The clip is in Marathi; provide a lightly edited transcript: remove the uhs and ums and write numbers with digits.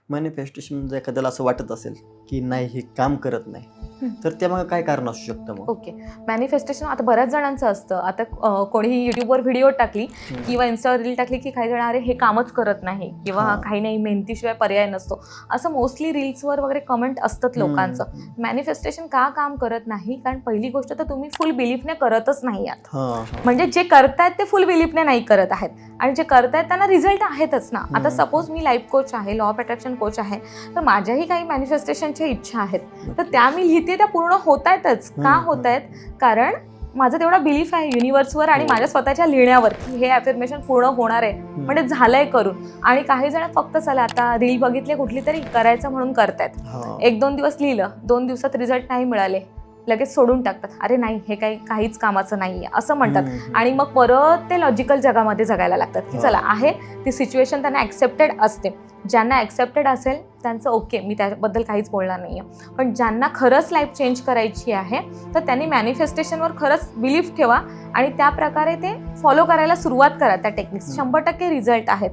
मॅनिफेस्टेशन जर एखाद्याला असं वाटत असेल की नाही हे काम करत नाही, तर त्यामागे काय कारण असू शकतं मग? ओके, मॅनिफेस्टेशन आता बऱ्याच जणांचं असतं. आता कोणीही युट्यूबवर व्हिडिओ टाकली किंवा इन्स्टावर रील टाकली की काही जण अरे हे कामच करत नाही किंवा काही नाही, मेहनतीशिवाय पर्याय नसतो, असं मोस्टली रील्सवर वगैरे कमेंट असतात लोकांचं. मॅनिफेस्टेशन का काम करत नाही? कारण पहिली गोष्ट तर तुम्ही फुल बिलीफने करतच नाही आहात. म्हणजे जे करतायत ते फुल बिलीफने नाही करत आहेत आणि जे करतायत त्यांना रिझल्ट आहेतच ना. आता सपोज मी लाईफ कोच आहे, लॉ ऑफ अट्रॅक्शन कोच आहे, तर माझ्याही काही मॅनिफेस्टेशनच्या इच्छा आहेत, तर त्या मी लिहिते, त्या पूर्ण होत आहेतच. का होत आहेत? कारण माझं तेवढा बिलीफ आहे युनिव्हर्सवर आणि माझ्या स्वतःच्या लिहिण्यावर की हे अफर्मेशन पूर्ण होणार आहे, म्हणजे झालंय करून. आणि काही जण फक्त चला आता रील बघितले कुठली तरी करायचं म्हणून करतायत, 1-2 दिवस लिहिलं, 2 दिवसात रिझल्ट नाही मिळाले, लगेच सोडून टाकतात. अरे नाही, हे काहीच कामाचं नाहीये असं म्हणतात आणि मग परत ते लॉजिकल जगामध्ये जगायला लागतात की चला आहे ती सिच्युएशन त्यांना ॲक्सेप्टेड असते. ज्यांना ॲक्सेप्टेड असेल त्यांचं ओके, मी त्याबद्दल काहीच बोलणार नाही आहे. पण ज्यांना खरंच लाईफ चेंज करायची आहे तर त्यांनी मॅनिफेस्टेशनवर खरंच बिलीफ ठेवा आणि त्या प्रकारे ते फॉलो करायला सुरुवात करा. त्या टेक्निक्स 100% रिझल्ट आहेत.